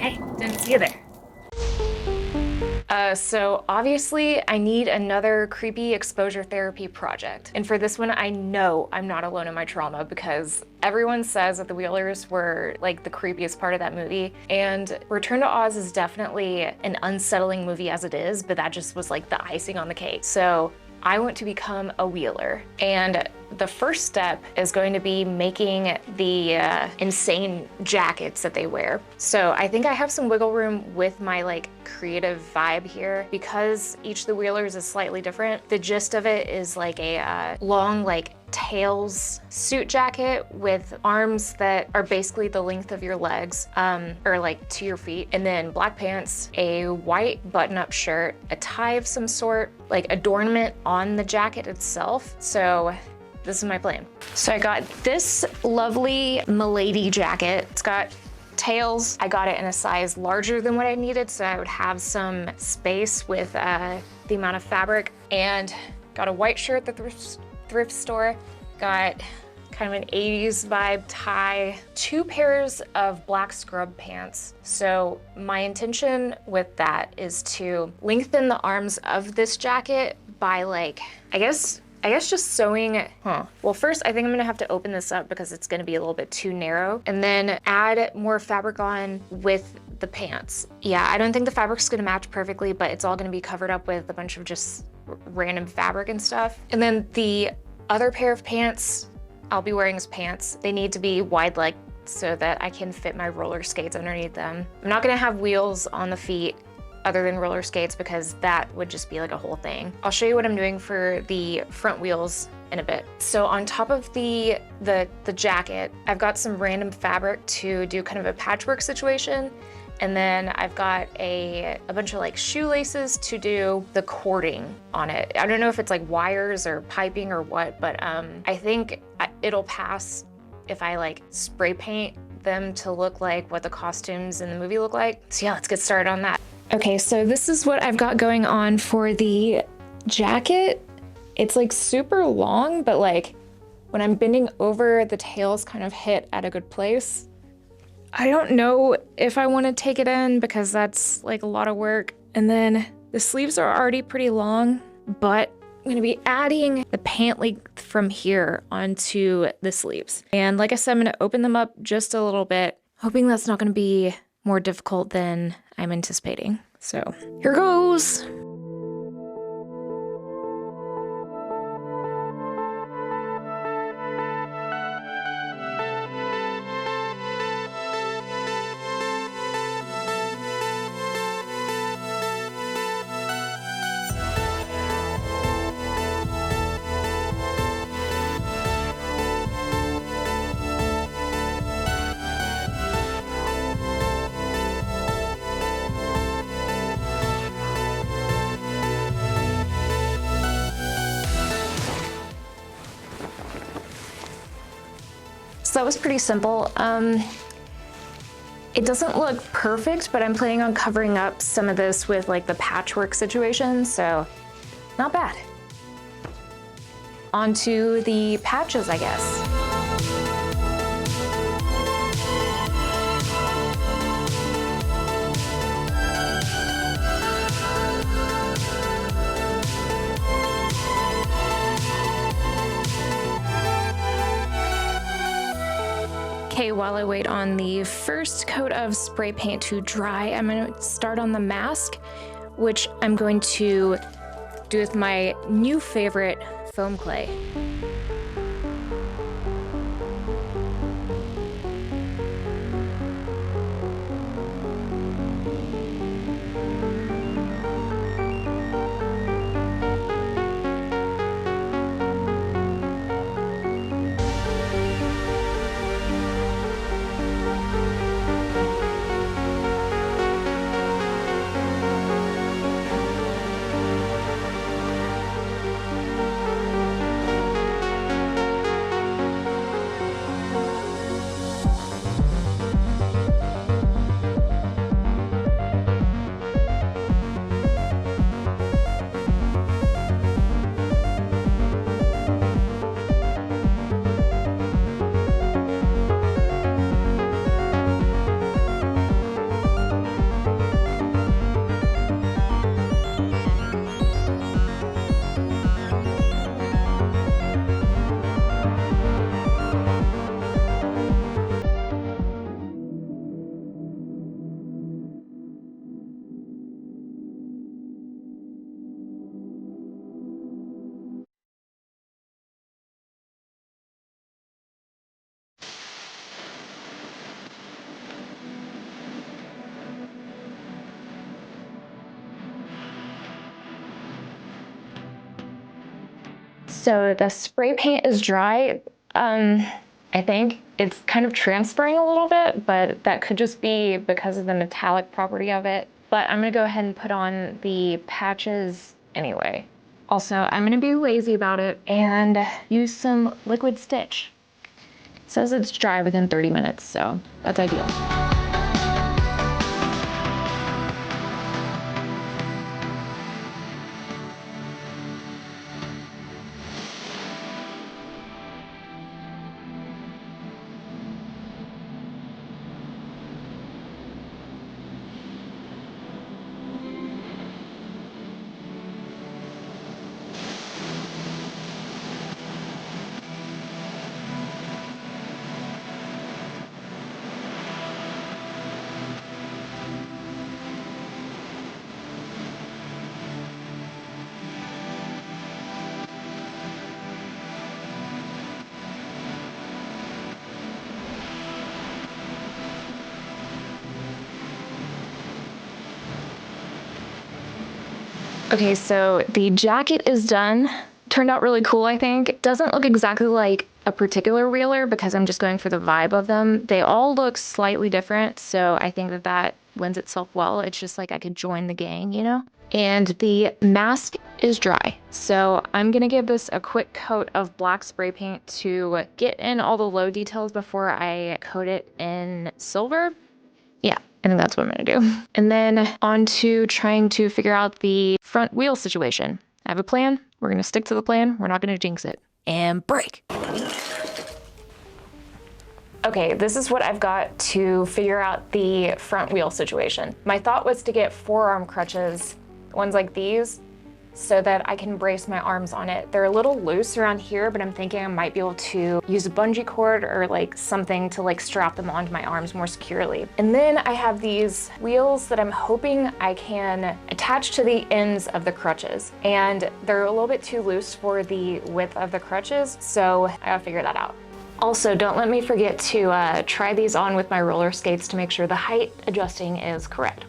Hey, didn't see you there. So obviously I need another creepy exposure therapy project. And for this one, I know I'm not alone in my trauma because everyone says that the Wheelers were like the creepiest part of that movie. And Return to Oz is definitely an unsettling movie as it is, but that just was like the icing on the cake. So I want to become a Wheeler. And the first step is going to be making the insane jackets that they wear. So I think I have some wiggle room with my like creative vibe here because each of the Wheelers is slightly different. The gist of it is like a long like tails suit jacket with arms that are basically the length of your legs, or like to your feet, and then black pants, a white button-up shirt, a tie of some sort, like adornment on the jacket itself. So this is my plan. So I got this lovely Milady jacket. It's got tails. I got it in a size larger than what I needed, so I would have some space with the amount of fabric. And got a white shirt at the thrift store. Got kind of an 80s vibe tie, 2 pairs of black scrub pants. So my intention with that is to lengthen the arms of this jacket by like, I guess just sewing, Well, first I think I'm gonna have to open this up because it's gonna be a little bit too narrow, and then add more fabric on with the pants. Yeah, I don't think the fabric's gonna match perfectly, but it's all gonna be covered up with a bunch of just random fabric and stuff. And then the other pair of pants I'll be wearing as pants. They need to be wide leg so that I can fit my roller skates underneath them. I'm not gonna have wheels on the feet other than roller skates because that would just be like a whole thing. I'll show you what I'm doing for the front wheels in a bit. So on top of the jacket, I've got some random fabric to do kind of a patchwork situation. And then I've got a bunch of like shoelaces to do the cording on it. I don't know if it's like wires or piping or what, but I think it'll pass if I like spray paint them to look like what the costumes in the movie look like. So yeah, let's get started on that. Okay, so this is what I've got going on for the jacket. It's like super long, but like when I'm bending over, the tails kind of hit at a good place. I don't know if I want to take it in because that's like a lot of work. And then the sleeves are already pretty long, but I'm gonna be adding the pant length from here onto the sleeves. And like I said, I'm gonna open them up just a little bit, hoping that's not gonna be more difficult than I'm anticipating. So here goes. So that was pretty simple. It doesn't look perfect, but I'm planning on covering up some of this with like the patchwork situation, so not bad. Onto the patches, I guess. Okay, while I wait on the first coat of spray paint to dry, I'm gonna start on the mask, which I'm going to do with my new favorite foam clay. So the spray paint is dry. I think it's kind of transferring a little bit, but that could just be because of the metallic property of it. But I'm gonna go ahead and put on the patches anyway. Also, I'm gonna be lazy about it and use some liquid stitch. It says it's dry within 30 minutes, so that's ideal. Okay, so the jacket is done. Turned out really cool, I think. It doesn't look exactly like a particular wheeler because I'm just going for the vibe of them. They all look slightly different, so I think that that lends itself well. It's just like I could join the gang, you know? And the mask is dry. So I'm gonna give this a quick coat of black spray paint to get in all the low details before I coat it in silver. Yeah, I think that's what I'm gonna do. And then on to trying to figure out the front wheel situation. I have a plan. We're gonna stick to the plan. We're not gonna jinx it. And break. Okay, this is what I've got to figure out the front wheel situation. My thought was to get forearm crutches, ones like these, so that I can brace my arms on it. They're a little loose around here, but I'm thinking I might be able to use a bungee cord or like something to like strap them onto my arms more securely. And then I have these wheels that I'm hoping I can attach to the ends of the crutches. And they're a little bit too loose for the width of the crutches, so I gotta figure that out. Also, don't let me forget to try these on with my roller skates to make sure the height adjusting is correct.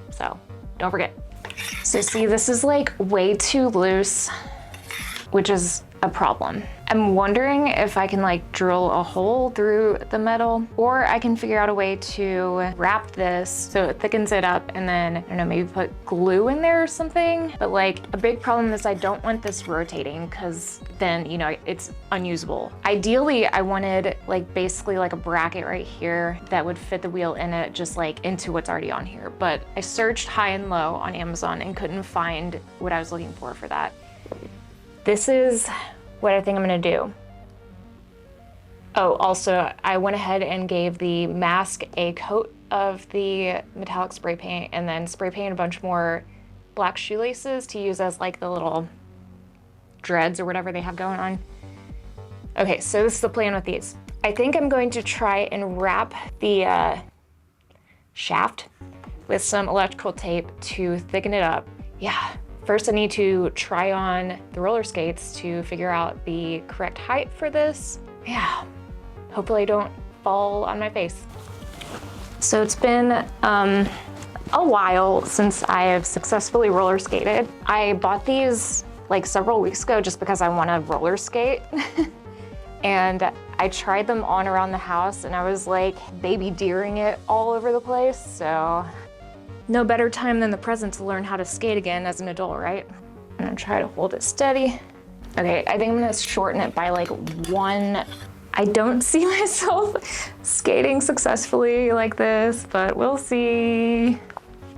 So don't forget. So see, this is like way too loose, which is a problem. I'm wondering if I can like drill a hole through the metal, or I can figure out a way to wrap this so it thickens it up and then, I don't know, maybe put glue in there or something. But like a big problem is I don't want this rotating because then, you know, it's unusable. Ideally, I wanted like basically like a bracket right here that would fit the wheel in it, just like into what's already on here. But I searched high and low on Amazon and couldn't find what I was looking for that. This is what I think I'm gonna do. Oh, also, I went ahead and gave the mask a coat of the metallic spray paint and then spray painted a bunch more black shoelaces to use as like the little dreads or whatever they have going on. Okay, so this is the plan with these. I think I'm going to try and wrap the shaft with some electrical tape to thicken it up. Yeah. First, I need to try on the roller skates to figure out the correct height for this. Yeah, hopefully I don't fall on my face. So it's been a while since I have successfully roller skated. I bought these like several weeks ago just because I want to roller skate. And I tried them on around the house and I was like baby deering it all over the place, so. No better time than the present to learn how to skate again as an adult, right? I'm gonna try to hold it steady. Okay, I think I'm gonna shorten it by like 1. I don't see myself skating successfully like this, but we'll see.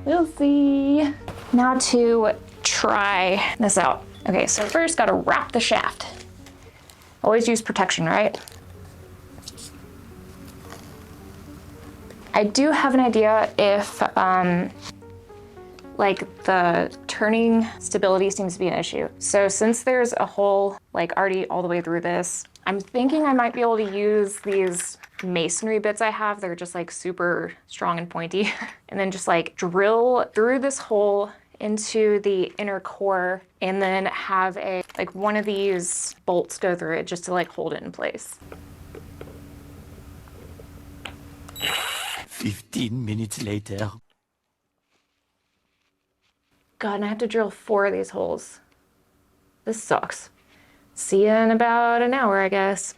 We'll see. Now to try this out. Okay, so first gotta wrap the shaft. Always use protection, right? I do have an idea if like the turning stability seems to be an issue. So since there's a hole like already all the way through this, I'm thinking I might be able to use these masonry bits I have. They're just like super strong and pointy. And then just like drill through this hole into the inner core and then have a like one of these bolts go through it just to like hold it in place. 15 minutes later. God, and I have to drill 4 of these holes. This sucks. see you in about an hour, I guess.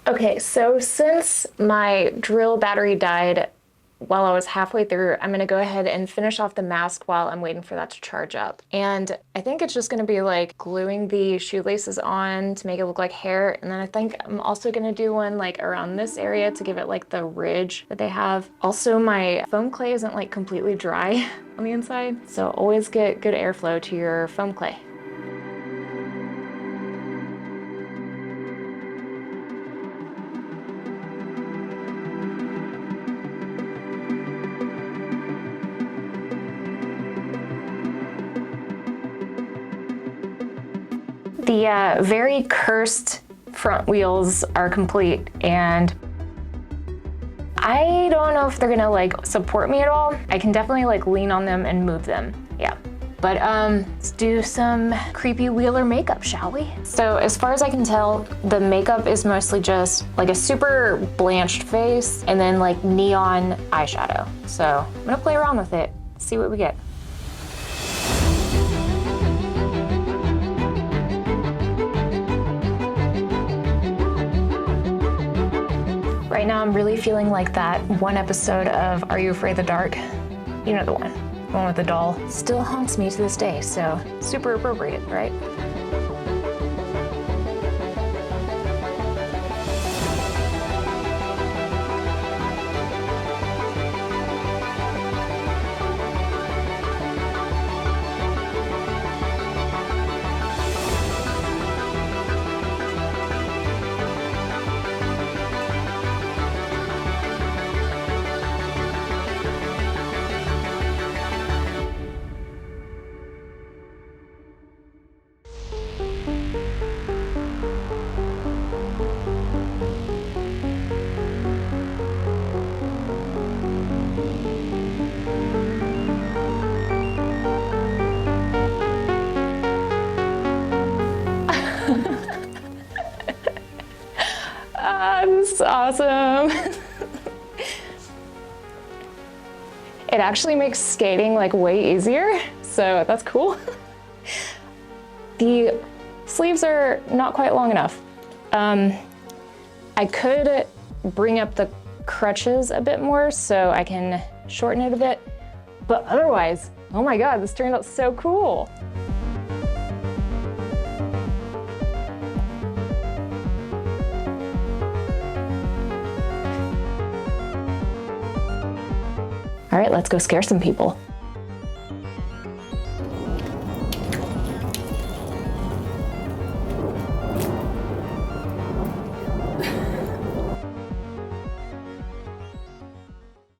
Okay, so since my drill battery died while I was halfway through, I'm gonna go ahead and finish off the mask while I'm waiting for that to charge up. And I think it's just gonna be like gluing the shoelaces on to make it look like hair. And then I think I'm also gonna do one like around this area to give it like the ridge that they have. Also, my foam clay isn't like completely dry on the inside, so always get good airflow to your foam clay. The very cursed front wheels are complete, and I don't know if they're gonna like support me at all. I can definitely like lean on them and move them, yeah. But let's do some creepy wheeler makeup, shall we? So as far as I can tell, the makeup is mostly just like a super blanched face and then like neon eyeshadow. So I'm gonna play around with it, see what we get. Right now, I'm really feeling like that one episode of Are You Afraid of the Dark? You know the one with the doll. Still haunts me to this day, so super appropriate, right? This is awesome. It actually makes skating like way easier, so that's cool. The sleeves are not quite long enough. I could bring up the crutches a bit more so I can shorten it a bit, but otherwise, oh my God, this turned out so cool. All right, let's go scare some people.